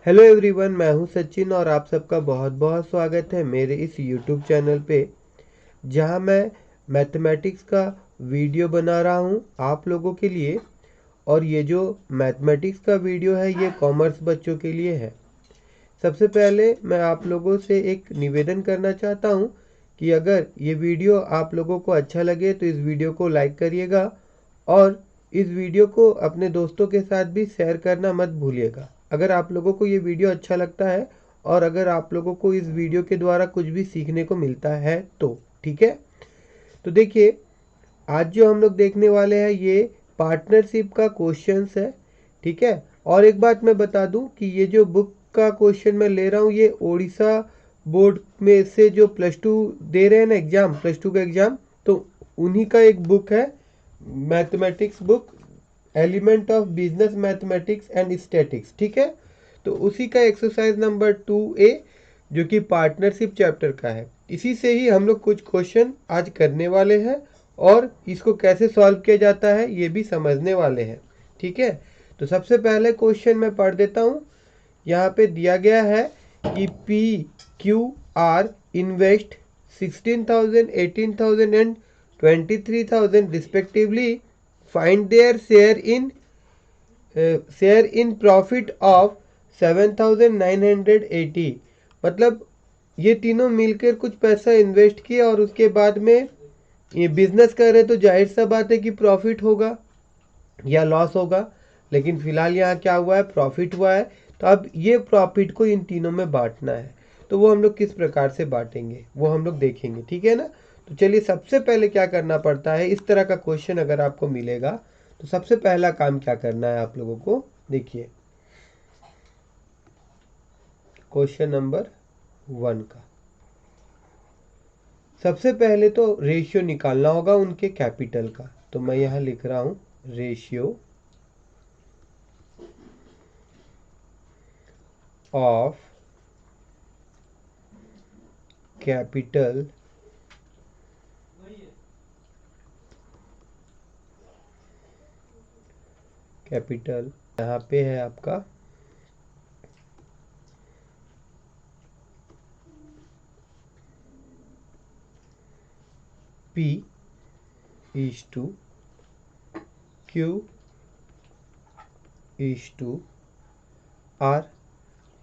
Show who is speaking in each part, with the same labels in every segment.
Speaker 1: Hello everyone, मैं हूं सचिन और आप सबका बहुत बहुत स्वागत है मेरे इस यूट्यूब चैनल पे, जहां मैं मैथमेटिक्स का वीडियो बना रहा हूं आप लोगों के लिए। और ये जो मैथमेटिक्स का वीडियो है ये कॉमर्स बच्चों के लिए है। सबसे पहले मैं आप लोगों से एक निवेदन करना चाहता हूं कि अगर ये वीडियो आप लोगों को अच्छा लगे तो इस वीडियो को लाइक करिएगा और इस वीडियो को अपने दोस्तों के साथ भी शेयर करना मत भूलिएगा। अगर आप लोगों को ये वीडियो अच्छा लगता है और अगर आप लोगों को इस वीडियो के द्वारा कुछ भी सीखने को मिलता है तो ठीक है। तो देखिए, आज जो हम लोग देखने वाले हैं ये पार्टनरशिप का क्वेश्चंस है, ठीक है। और एक बात मैं बता दूं कि ये जो बुक का क्वेश्चन मैं ले रहा हूँ ये ओडिशा बोर्ड में से जो +2 दे रहे हैं ना एग्जाम, +2 का एग्जाम, तो उन्हीं का एक बुक है, mathematics book, element of business mathematics and statics, ठीक है। तो उसी का एक्सरसाइज नंबर 2A जो कि पार्टनरशिप चैप्टर का है, इसी से ही हम लोग कुछ क्वेश्चन आज करने वाले हैं और इसको कैसे सॉल्व किया जाता है ये भी समझने वाले हैं, ठीक है। तो सबसे पहले क्वेश्चन मैं पढ़ देता हूँ। यहाँ पे दिया गया है कि PQR invest 16,000, 18,000 and 23,000 respectively. Find their share in profit of 7,980। मतलब ये तीनों मिलकर कुछ पैसा इन्वेस्ट किए और उसके बाद में ये बिजनेस कर रहे, तो जाहिर सा बात है कि प्रॉफिट होगा या लॉस होगा। लेकिन फिलहाल यहाँ क्या हुआ है, प्रॉफिट हुआ है। तो अब ये प्रॉफिट को इन तीनों में बांटना है, तो वो हम लोग किस प्रकार से बांटेंगे वो हम लोग देखेंगे, ठीक है ना। तो चलिए, सबसे पहले क्या करना पड़ता है, इस तरह का क्वेश्चन अगर आपको मिलेगा तो सबसे पहला काम क्या करना है आप लोगों को, देखिए क्वेश्चन नंबर 1 का सबसे पहले तो रेशियो निकालना होगा उनके कैपिटल का। तो मैं यहाँ लिख रहा हूँ रेशियो ऑफ कैपिटल यहाँ पे है आपका P is to Q is to R,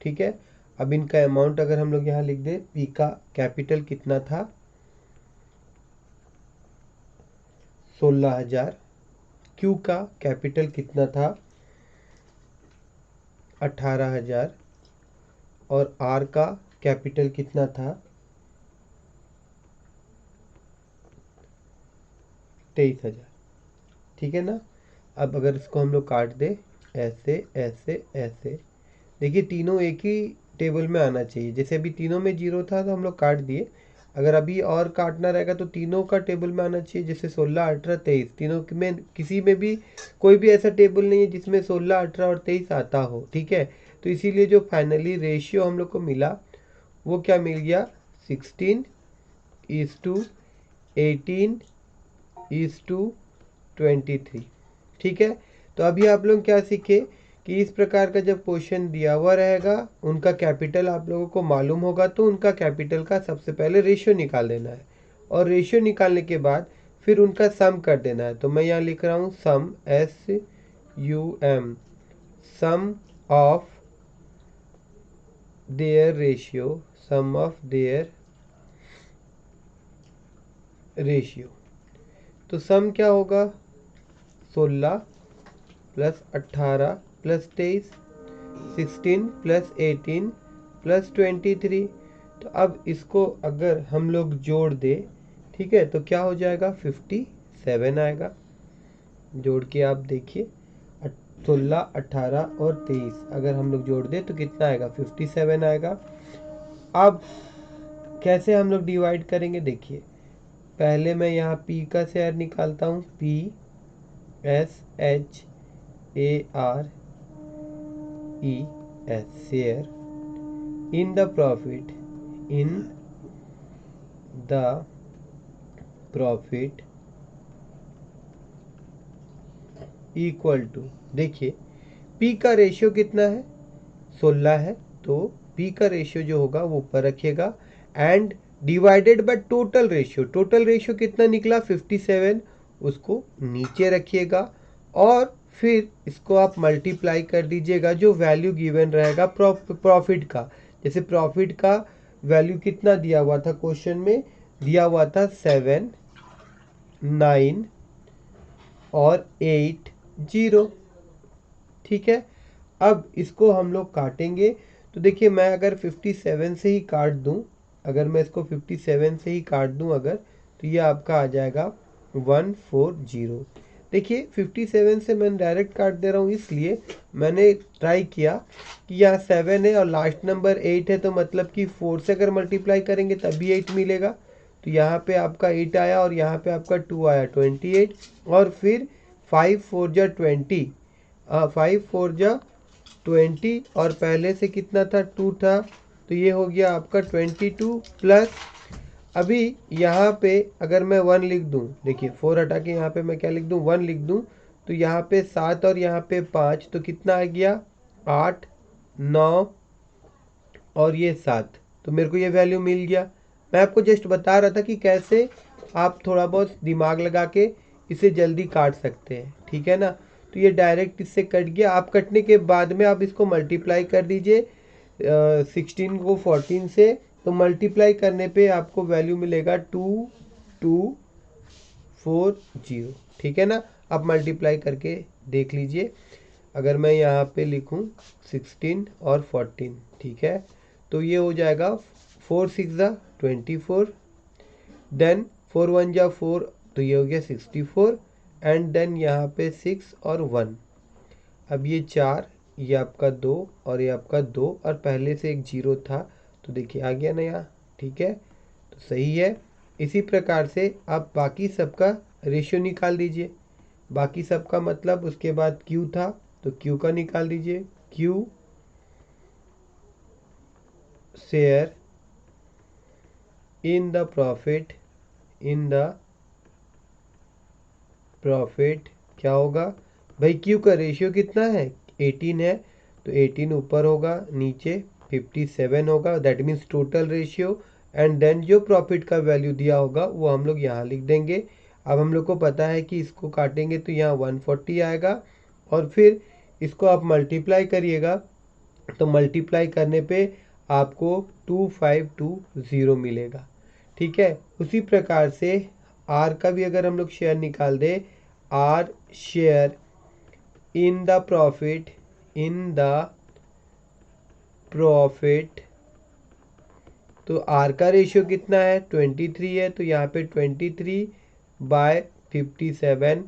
Speaker 1: ठीक है। अब इनका अमाउंट अगर हम लोग यहाँ लिख दे, P का कैपिटल कितना था 16,000, Q का कैपिटल कितना था 18,000 और R का कैपिटल कितना था 23,000, ठीक है ना। अब अगर इसको हम लोग काट दे ऐसे ऐसे ऐसे, देखिए तीनों एक ही टेबल में आना चाहिए। जैसे अभी तीनों में 0 था तो हम लोग काट दिए, अगर अभी और काटना रहेगा तो तीनों का टेबल में आना चाहिए। जैसे 16, 18, 23, तीनों में किसी में भी कोई भी ऐसा टेबल नहीं है जिसमें 16, 18 और 23 आता हो, ठीक है। तो इसीलिए जो फाइनली रेशियो हम लोग को मिला वो क्या मिल गया, 16:18:23, ठीक है। तो अभी आप लोग क्या सीखे कि इस प्रकार का जब क्वेश्चन दिया हुआ रहेगा, उनका कैपिटल आप लोगों को मालूम होगा तो उनका कैपिटल का सबसे पहले रेशियो निकाल देना है और रेशियो निकालने के बाद फिर उनका सम कर देना है। तो मैं यहाँ लिख रहा हूँ sum, SUM, sum of their ratio, sum of their ratio. तो सम क्या होगा, 16 प्लस 18 प्लस 23, 16 प्लस 18 प्लस 23। तो अब इसको अगर हम लोग जोड़ दे, ठीक है, तो क्या हो जाएगा 57 आएगा। जोड़ के आप देखिए 16, 18 और 23 अगर हम लोग जोड़ दे तो कितना आएगा, 57 आएगा। अब कैसे हम लोग डिवाइड करेंगे, देखिए पहले मैं यहाँ P का शेयर निकालता हूँ, PSHARES, share in the profit equal to, देखिए P का रेशियो कितना है 16 है, तो पी का रेशियो जो होगा वो ऊपर रखिएगा and divided by total ratio कितना निकला 57, उसको नीचे रखिएगा और फिर इसको आप मल्टीप्लाई कर दीजिएगा जो वैल्यू गिवन रहेगा प्रॉफिट का। जैसे प्रॉफिट का वैल्यू कितना दिया हुआ था, क्वेश्चन में दिया हुआ था 7, 9 और 8, 0। ठीक है, अब इसको हम लोग काटेंगे। तो देखिए मैं अगर 57 से ही काट दूं, अगर मैं इसको 57 से ही काट दूं अगर, तो ये आपका आ जाएगा 140। देखिए 57 से मैं डायरेक्ट काट दे रहा हूँ, इसलिए मैंने ट्राई किया कि यहाँ 7 है और लास्ट नंबर 8 है, तो मतलब कि 4 से अगर मल्टीप्लाई करेंगे तभी 8 मिलेगा। तो यहाँ पे आपका 8 आया और यहाँ पे आपका 2 आया 28, और फिर 5 4 जा 20, 5 4 जा 20 और पहले से कितना था 2 था, तो ये हो गया आपका 22 प्लस अभी यहाँ पे अगर मैं 1 लिख दूँ, देखिए 4 हटा के यहाँ पे मैं क्या लिख दूँ 1 लिख दूँ, तो यहाँ पे 7 और यहाँ पे 5, तो कितना आ गया 8, 9 और ये 7, तो मेरे को ये वैल्यू मिल गया। मैं आपको जस्ट बता रहा था कि कैसे आप थोड़ा बहुत दिमाग लगा के इसे जल्दी काट सकते हैं, ठीक है ना। तो ये डायरेक्ट इससे कट गया। आप कटने के बाद में आप इसको मल्टीप्लाई कर दीजिए 16 को 14 से, तो मल्टीप्लाई करने पे आपको वैल्यू मिलेगा 2240। ठीक है ना, आप मल्टीप्लाई करके देख लीजिए। अगर मैं यहाँ पे लिखूँ 16 और 14, ठीक है, तो ये हो जाएगा 4 6 जा 24, देन 4 1 जा 4, तो ये हो गया 64 एंड देन यहाँ पे 6 और 1। अब ये 4, ये आपका 2 और ये आपका 2 और पहले से एक 0 था, तो देखिए आ गया ना यहाँ, ठीक है, तो सही है। इसी प्रकार से आप बाकी सबका रेशियो निकाल दीजिए। बाकी सबका मतलब उसके बाद Q था, तो Q का निकाल दीजिए। Q share in the profit क्या होगा भाई, Q का रेशियो कितना है 18 है, तो 18 ऊपर होगा, नीचे 57 होगा, that means total ratio, and then जो प्रॉफिट का वैल्यू दिया होगा वो हम लोग यहाँ लिख देंगे। अब हम लोग को पता है कि इसको काटेंगे तो यहाँ 140 आएगा और फिर इसको आप मल्टीप्लाई करिएगा, तो मल्टीप्लाई करने पे आपको 2520 मिलेगा। ठीक है, उसी प्रकार से R का भी अगर हम लोग शेयर निकाल दें, R share in the profit, तो R का रेशियो कितना है 23 है, तो यहाँ पे 23/57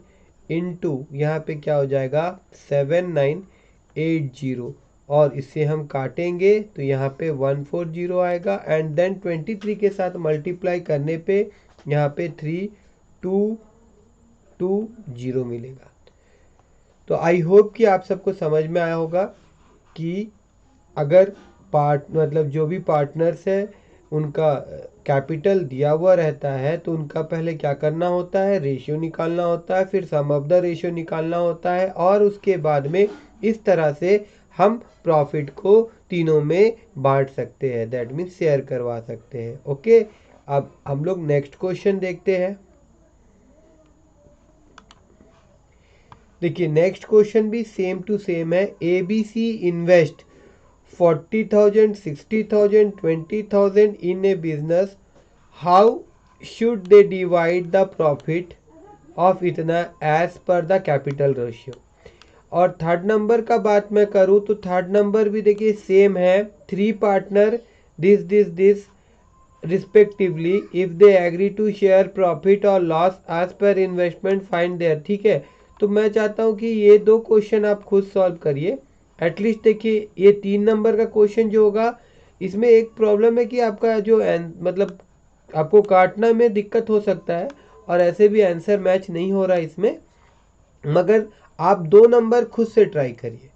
Speaker 1: इंटू यहाँ पे क्या हो जाएगा 7980, और इससे हम काटेंगे तो यहाँ पे 140 आएगा एंड देन 23 के साथ मल्टीप्लाई करने पे यहाँ पे 3220 मिलेगा। तो आई होप कि आप सबको समझ में आया होगा कि अगर मतलब जो भी पार्टनर्स है उनका कैपिटल दिया हुआ रहता है तो उनका पहले क्या करना होता है, रेशियो निकालना होता है, फिर सम ऑफ द रेशियो निकालना होता है, और उसके बाद में इस तरह से हम प्रॉफिट को तीनों में बांट सकते हैं, दैट मीन्स शेयर करवा सकते हैं। ओके, अब हम लोग नेक्स्ट क्वेश्चन देखते हैं। देखिए नेक्स्ट क्वेश्चन भी सेम टू सेम है। ABC invest 40,000, 60,000, 20,000 in a business. How should they divide the profit of इतना as per the capital ratio? और थर्ड नंबर का बात मैं करूँ तो थर्ड नंबर भी देखिए सेम है, 3 partner this respectively if they agree to share profit और loss as per investment find there. ठीक है, तो मैं चाहता हूँ कि ये 2 क्वेश्चन आप खुद सॉल्व करिए एटलीस्ट। देखिए ये 3 नंबर का क्वेश्चन जो होगा इसमें एक प्रॉब्लम है कि आपका जो मतलब आपको काटना में दिक्कत हो सकता है और ऐसे भी आंसर मैच नहीं हो रहा है इसमें, मगर आप 2 नंबर खुद से ट्राई करिए।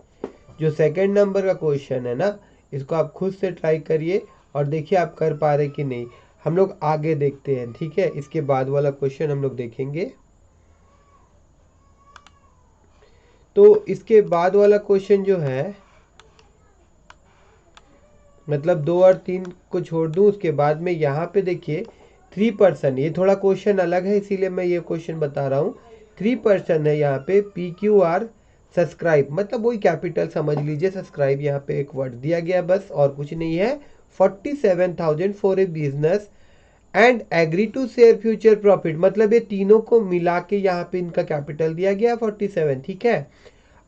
Speaker 1: जो सेकंड नंबर का क्वेश्चन है ना, इसको आप खुद से ट्राई करिए और देखिए आप कर पा रहे कि नहीं। हम लोग आगे देखते हैं, ठीक है, इसके बाद वाला क्वेश्चन हम लोग देखेंगे। तो इसके बाद वाला क्वेश्चन जो है मतलब 2 और 3 को छोड़ दूं, उसके बाद में यहाँ पे देखिए 3%, ये थोड़ा क्वेश्चन अलग है इसीलिए मैं ये क्वेश्चन बता रहा हूँ। 3% है यहाँ पे PQR सब्सक्राइब, मतलब वही कैपिटल समझ लीजिए, सब्सक्राइब यहाँ पे एक वर्ड दिया गया बस और कुछ नहीं है। 47,000 for a business and agree to share future profit, मतलब ये तीनों को मिला के यहाँ पे इनका कैपिटल दिया गया 47, ठीक है।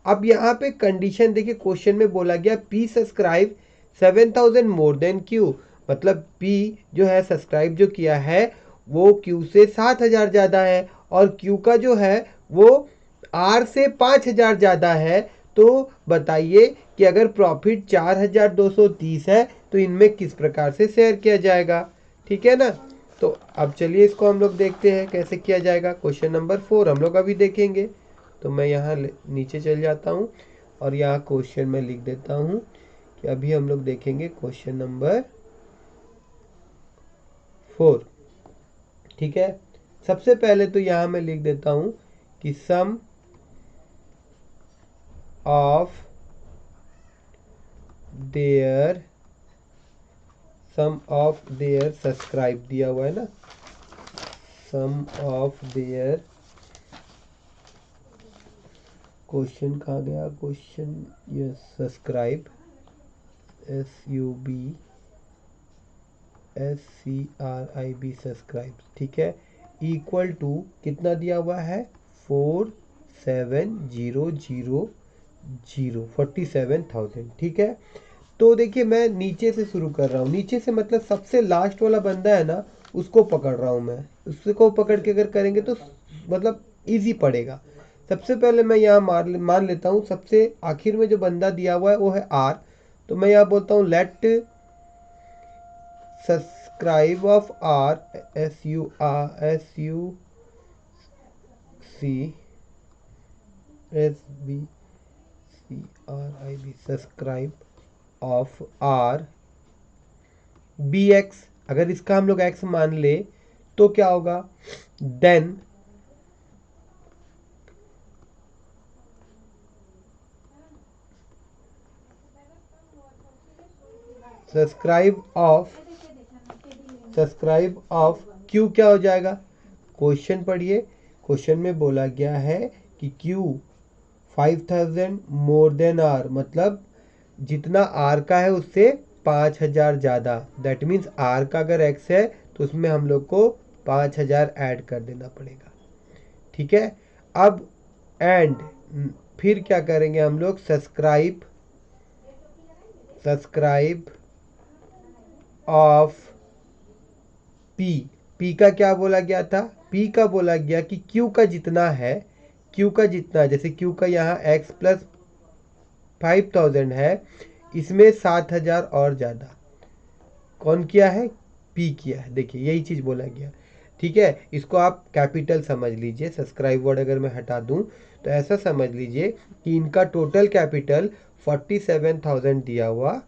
Speaker 1: अब यहाँ पे कंडीशन देखिए, क्वेश्चन में बोला गया P subscribe 7,000 more than Q, मतलब पी जो है सब्सक्राइब जो किया है वो क्यू से 7,000 ज़्यादा है और क्यू का जो है वो आर से 5,000 ज़्यादा है। तो बताइए कि अगर प्रॉफिट 4,230 है तो इनमें किस प्रकार से शेयर किया जाएगा, ठीक है ना। तो अब चलिए इसको हम लोग देखते हैं कैसे किया जाएगा। क्वेश्चन नंबर 4 हम लोग अभी देखेंगे। तो मैं यहाँ नीचे चल जाता हूँ और यहाँ क्वेश्चन में लिख देता हूँ कि अभी हम लोग देखेंगे क्वेश्चन नंबर 4, ठीक है। सबसे पहले तो यहाँ मैं लिख देता हूँ कि सम ऑफ देयर सब्सक्राइब दिया हुआ है ना, सम ऑफ देयर, क्वेश्चन कहाँ गया question, yes subscribe SUBSCRIB subscribe, ठीक है, इक्वल टू कितना दिया हुआ है 47,000, 47,000, ठीक है। तो देखिए मैं नीचे से शुरू कर रहा हूँ, नीचे से मतलब सबसे लास्ट वाला बंदा है ना उसको पकड़ रहा हूँ मैं, उसको पकड़ के अगर करेंगे तो मतलब इजी पड़ेगा। सबसे पहले मैं यहाँ मान लेता हूँ सबसे आखिर में जो बंदा दिया हुआ है वो है आर, तो मैं यहाँ बोलता हूँ let subscribe of R SUBSCRIB subscribe of R BX, अगर इसका हम लोग x मान ले तो क्या होगा, देन सब्सक्राइब ऑफ Q क्या हो जाएगा। क्वेश्चन पढ़िए, क्वेश्चन में बोला गया है कि Q 5,000 मोर देन R, मतलब जितना R का है उससे 5,000 ज़्यादा, दैट मीन्स R का अगर X है तो उसमें हम लोग को 5,000 ऐड कर देना पड़ेगा, ठीक है। अब एंड फिर क्या करेंगे हम लोग, सब्सक्राइब ऑफ P का क्या बोला गया था, P का बोला गया कि Q का जितना है, Q का जितना, जैसे Q का यहाँ X प्लस 5,000 है, इसमें 7,000 और ज़्यादा कौन किया है, P किया है, देखिए यही चीज़ बोला गया, ठीक है। इसको आप कैपिटल समझ लीजिए, सब्सक्राइब वर्ड अगर मैं हटा दूं तो ऐसा समझ लीजिए कि इनका टोटल कैपिटल 47,000 दिया हुआ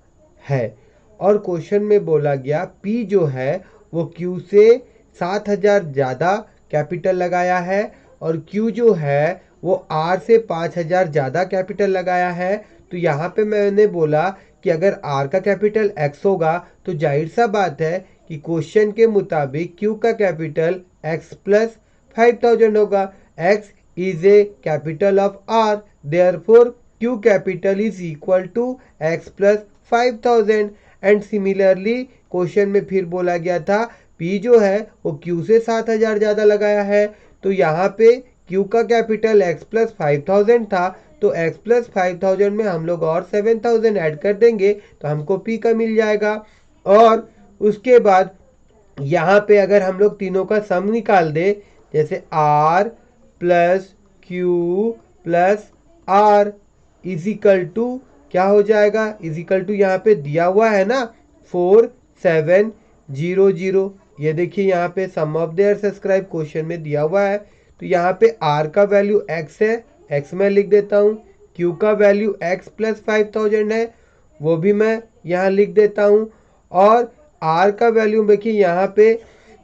Speaker 1: है और क्वेश्चन में बोला गया P जो है वो Q से 7,000 ज़्यादा कैपिटल लगाया है और Q जो है वो R से 5,000 ज़्यादा कैपिटल लगाया है। तो यहाँ पे मैंने बोला कि अगर R का कैपिटल X होगा तो जाहिर सा बात है कि क्वेश्चन के मुताबिक Q का कैपिटल X प्लस 5,000 होगा। X is a capital of R, therefore Q capital is equal to X plus 5,000। And similarly question में फिर बोला गया था P जो है वो Q से 7,000 ज़्यादा लगाया है, तो यहाँ पे Q का कैपिटल X प्लस 5,000 था, तो x प्लस 5,000 में हम लोग और 7,000 ऐड कर देंगे तो हमको P का मिल जाएगा। और उसके बाद यहाँ पे अगर हम लोग तीनों का सम निकाल दे, जैसे R plus Q plus R is equal to क्या हो जाएगा, इजिकल टू यहाँ पे दिया हुआ है ना 4700, ये देखिए यहाँ पे सम ऑफ देयर सब्सक्राइब क्वेश्चन में दिया हुआ है। तो यहाँ पे R का वैल्यू x है, x में लिख देता हूँ, Q का वैल्यू x प्लस 5,000 है वो भी मैं यहाँ लिख देता हूँ, और R का वैल्यू देखिए यहाँ पे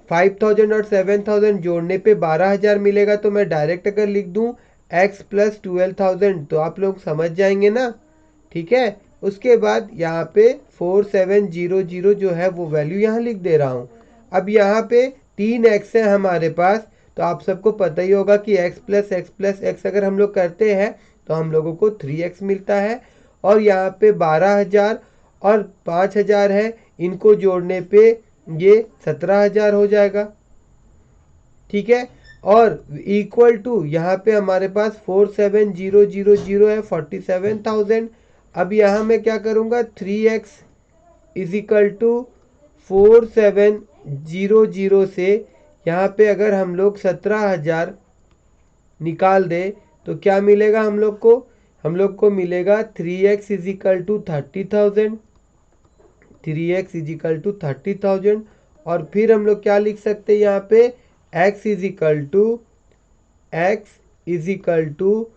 Speaker 1: 5,000 और 7,000 जोड़ने पे 12,000 मिलेगा, तो मैं डायरेक्ट अगर लिख दूँ x प्लस 12,000 तो आप लोग समझ जाएंगे ना, ठीक है। उसके बाद यहाँ पे 4700 जो है वो वैल्यू यहाँ लिख दे रहा हूँ। अब यहाँ पे 3x है हमारे पास, तो आप सबको पता ही होगा कि x प्लस एक्स अगर हम लोग करते हैं तो हम लोगों को 3x मिलता है। और यहाँ पे 12,000 और 5,000 है, इनको जोड़ने पे ये 17,000 हो जाएगा। ठीक है, और इक्वल टू यहाँ पे हमारे पास 47,000 है 47,000। अब यहाँ मैं क्या करूँगा 3x इज इक्वल टू 4700 से यहाँ पे अगर हम लोग 17,000 निकाल दे तो क्या मिलेगा हम लोग को मिलेगा 3x is equal to 30,000। 3x is equal to 30,000। और फिर हम लोग क्या लिख सकते हैं यहाँ पे x is equal to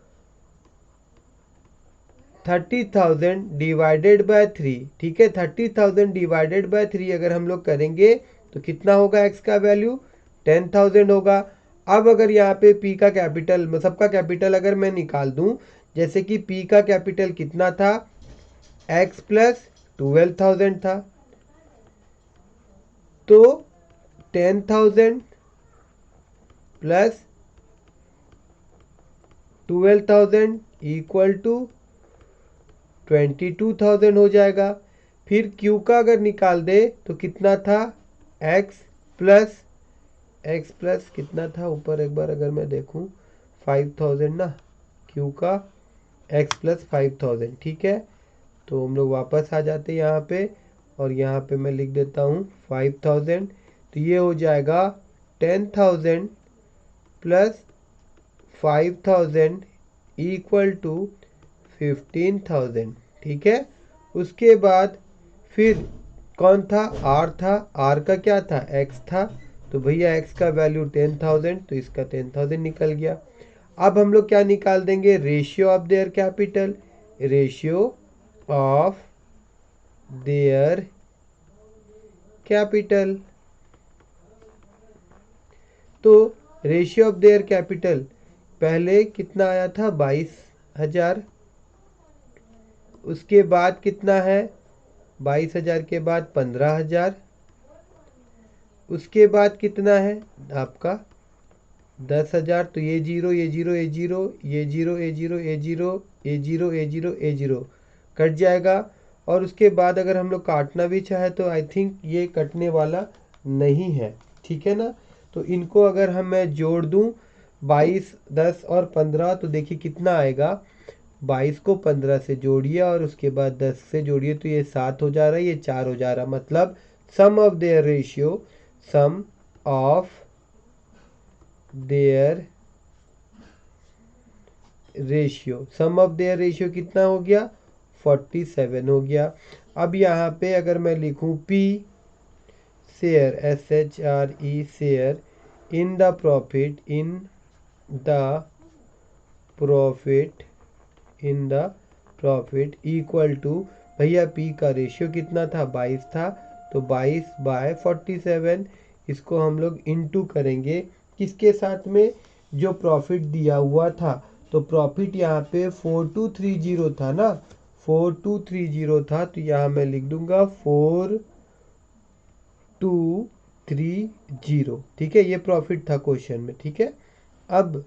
Speaker 1: 30,000 divided by 3। ठीक है, 30,000 डिवाइडेड बाय 3 अगर हम लोग करेंगे तो कितना होगा x का वैल्यू 10,000 होगा। अब अगर यहाँ पे p का कैपिटल, सबका कैपिटल अगर मैं निकाल दूं, जैसे कि p का कैपिटल कितना था x प्लस 12,000 था, तो 10,000 प्लस 12,000 इक्वल टू 22,000 हो जाएगा। फिर Q का अगर निकाल दे तो कितना था x प्लस कितना था ऊपर एक बार अगर मैं देखूं 5,000 ना, Q का x प्लस 5,000। ठीक है, तो हम लोग वापस आ जाते हैं यहाँ पे, और यहाँ पे मैं लिख देता हूँ 5,000। तो ये हो जाएगा 10,000 प्लस 5,000 इक्वल टू 15,000। ठीक है, उसके बाद फिर कौन था r था, r का क्या था x था, तो भैया x का वैल्यू 10,000, तो इसका 10,000 निकल गया। अब हम लोग क्या निकाल देंगे ratio of their capital. Ratio of their capital, तो रेशियो ऑफ देयर कैपिटल पहले कितना आया था 22,000, उसके बाद कितना है 22,000 के बाद 15,000, उसके बाद कितना है आपका 10,000। तो ये जीरो ये जीरो ये जीरो ये जीरो ये जीरो ये जीरो ये जीरो ये जीरो ये जीरो कट जाएगा। और उसके बाद अगर हम लोग काटना भी चाहे तो आई थिंक ये कटने वाला नहीं है। ठीक है ना, तो इनको अगर मैं जोड़ दूं 22, 10 और 15, तो देखिए कितना आएगा। 22 को 15 से जोड़िए और उसके बाद 10 से जोड़िए तो ये 7 हो जा रहा है, ये 4 हो जा रहा है। मतलब sum of their ratio, sum of their ratio कितना हो गया 47 हो गया। अब यहाँ पे अगर मैं लिखूँ P share SHRE share in the profit equal to, भैया P का रेशियो कितना था 22 था, तो 22/47। इसको हम लोग इनटू करेंगे किसके साथ में, जो प्रॉफिट दिया हुआ था। तो प्रॉफिट यहाँ पे 4230 था ना, 4230 था, तो यहाँ मैं लिख दूंगा 4230। ठीक है, ये प्रॉफिट था क्वेश्चन में। ठीक है, अब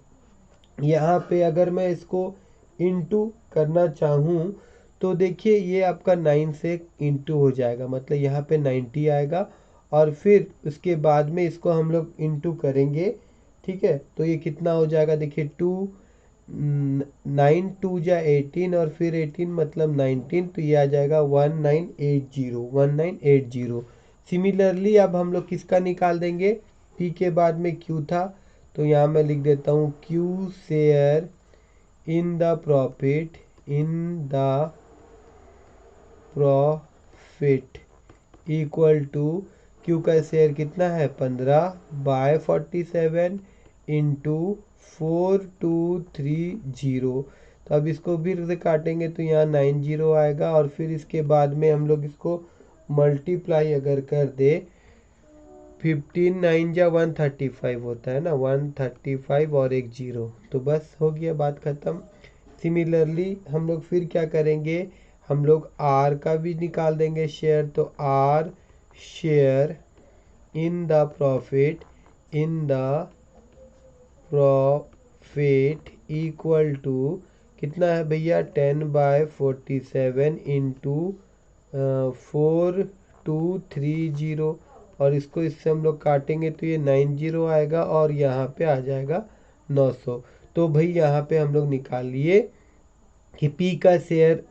Speaker 1: यहाँ पे अगर मैं इसको इनटू करना चाहूँ तो देखिए ये आपका 9 से इनटू हो जाएगा, मतलब यहाँ पे 90 आएगा। और फिर उसके बाद में इसको हम लोग इनटू करेंगे। ठीक है, तो ये कितना हो जाएगा देखिए 9 2 जा 18 और फिर 18 मतलब 19, तो ये आ जाएगा 1980। सिमिलरली अब हम लोग किसका निकाल देंगे, P के बाद में Q था, तो यहाँ मैं लिख देता हूँ Q share in the profit equal to Q का शेयर कितना है 15/47 इंटू 4230। तो अब इसको फिर से काटेंगे तो यहाँ 90 आएगा, और फिर इसके बाद में हम लोग इसको मल्टीप्लाई अगर कर दे 15 9 जा 135 होता है ना, 135 और एक जीरो, तो बस हो गया बात ख़त्म। सिमिलरली हम लोग फिर क्या करेंगे, हम लोग आर का भी निकाल देंगे शेयर, तो R share in the profit equal to कितना है भैया 10/47 इंटू 4230, और इसको इससे हम लोग काटेंगे तो ये 90 आएगा और यहाँ पे आ जाएगा 900। तो भाई यहाँ पे हम लोग निकाल लिए कि पी का शेयर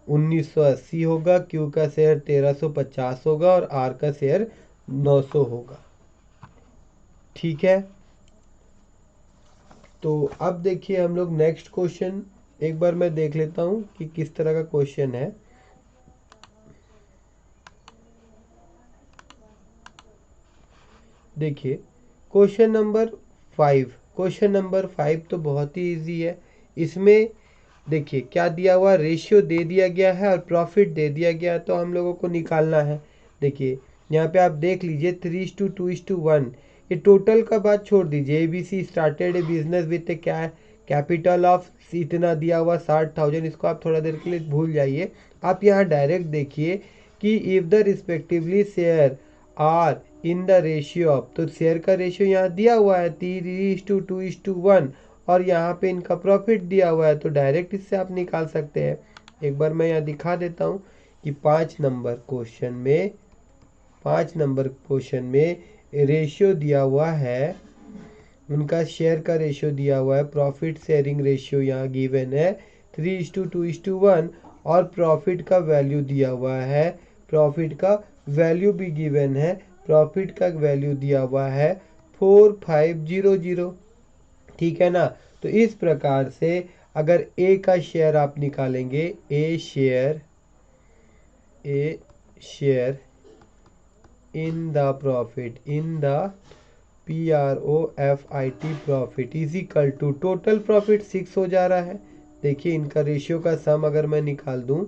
Speaker 1: 1980 होगा, क्यू का शेयर 1350 होगा और आर का शेयर 900 होगा। ठीक है, तो अब देखिए हम लोग नेक्स्ट क्वेश्चन एक बार मैं देख लेता हूँ कि किस तरह का क्वेश्चन है। देखिए क्वेश्चन नंबर 5 तो बहुत ही इजी है। इसमें देखिए क्या दिया हुआ, रेशियो दे दिया गया है और प्रॉफिट दे दिया गया है, तो हम लोगों को निकालना है। देखिए यहाँ पे आप देख लीजिए 3:2:1। ये टोटल का बात छोड़ दीजिए, ABC started A business with A capital of इतना दिया हुआ 60,000, इसको आप थोड़ा देर के लिए भूल जाइए। आप यहाँ डायरेक्ट देखिए कि if the respectively share are in the ratio of, तो शेयर का रेशियो यहाँ दिया हुआ है 3:2:1 और यहाँ पे इनका प्रॉफिट दिया हुआ है, तो डायरेक्ट इससे आप निकाल सकते हैं। एक बार मैं यहाँ दिखा देता हूँ कि 5 नंबर क्वेश्चन में रेशियो दिया हुआ है, उनका शेयर का रेशियो दिया हुआ है, प्रॉफिट शेयरिंग रेशियो यहाँ गिवन है 3:2:1 और प्रॉफिट का वैल्यू दिया हुआ है, प्रॉफिट का वैल्यू भी गिवन है, प्रॉफिट का वैल्यू दिया हुआ है 4500। ठीक है ना। तो इस प्रकार से अगर ए का शेयर आप निकालेंगे, A share in the profit profit is equal to total profit 6 हो जा रहा है। देखिए इनका रेशियो का सम अगर मैं निकाल दूं,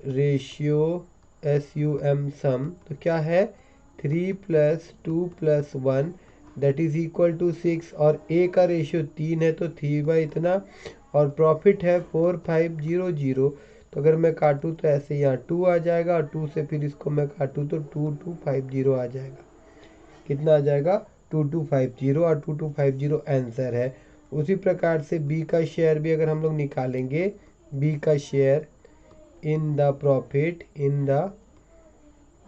Speaker 1: रेशियो SUM सम, तो क्या है 3 + 2 + 1 दैट इज इक्वल टू 6, और ए का रेशियो 3 है तो 3 इतना, और प्रॉफिट है 4500। तो अगर मैं काटूँ तो ऐसे यहाँ 2 आ जाएगा और 2 से फिर इसको मैं काटूँ तो 2250 आ जाएगा। कितना आ जाएगा 2250, और 2250 आंसर है। उसी प्रकार से बी का शेयर भी अगर हम लोग निकालेंगे, बी का share in the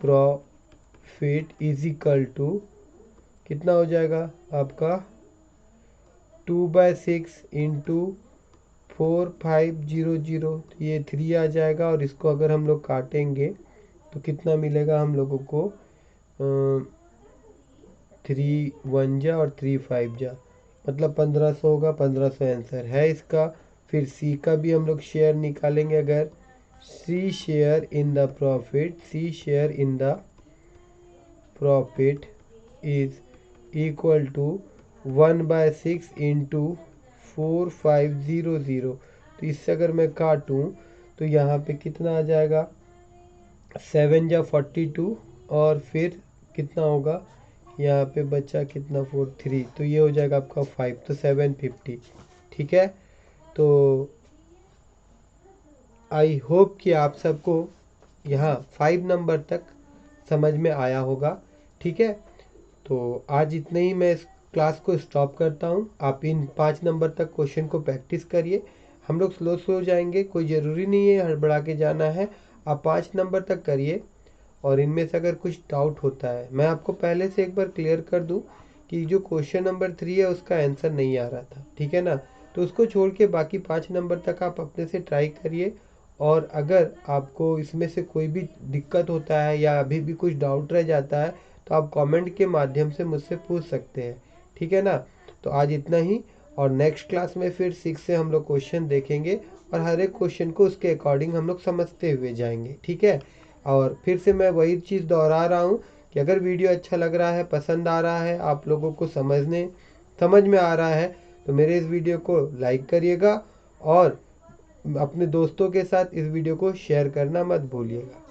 Speaker 1: profit is equal to कितना हो जाएगा आपका 2/6 इंटू 4500, तो ये 3 आ जाएगा, और इसको अगर हम लोग काटेंगे तो कितना मिलेगा हम लोगों को 3 1 जा और 3 5 जा, मतलब 1500 होगा। 1500 आंसर है इसका। फिर सी का भी हम लोग शेयर निकालेंगे, अगर C share in the profit is equal to 1/6 into 4500, तो इससे अगर मैं काटूँ तो यहाँ पे कितना आ जाएगा 7 जा 42, और फिर कितना होगा यहाँ पे बचा कितना 43, तो ये हो जाएगा आपका 5, तो 750। ठीक है, तो आई होप कि आप सबको यहाँ 5 नंबर तक समझ में आया होगा। ठीक है, तो आज इतने ही मैं इस क्लास को स्टॉप करता हूँ। आप इन 5 नंबर तक क्वेश्चन को प्रैक्टिस करिए। हम लोग स्लो जाएंगे, कोई ज़रूरी नहीं है हड़बड़ा के जाना है। आप 5 नंबर तक करिए, और इनमें से अगर कुछ डाउट होता है, मैं आपको पहले से एक बार क्लियर कर दूं कि जो क्वेश्चन नंबर 3 है उसका आंसर नहीं आ रहा था। ठीक है ना, तो उसको छोड़ के बाकी 5 नंबर तक आप अपने से ट्राई करिए, और अगर आपको इसमें से कोई भी दिक्कत होता है या अभी भी कुछ डाउट रह जाता है तो आप कमेंट के माध्यम से मुझसे पूछ सकते हैं। ठीक है ना, तो आज इतना ही, और नेक्स्ट क्लास में फिर 6 से हम लोग क्वेश्चन देखेंगे और हर एक क्वेश्चन को उसके अकॉर्डिंग हम लोग समझते हुए जाएंगे। ठीक है, और फिर से मैं वही चीज़ दोहरा रहा हूँ कि अगर वीडियो अच्छा लग रहा है, पसंद आ रहा है, आप लोगों को समझ में आ रहा है, तो मेरे इस वीडियो को लाइक करिएगा और अपने दोस्तों के साथ इस वीडियो को शेयर करना मत भूलिएगा।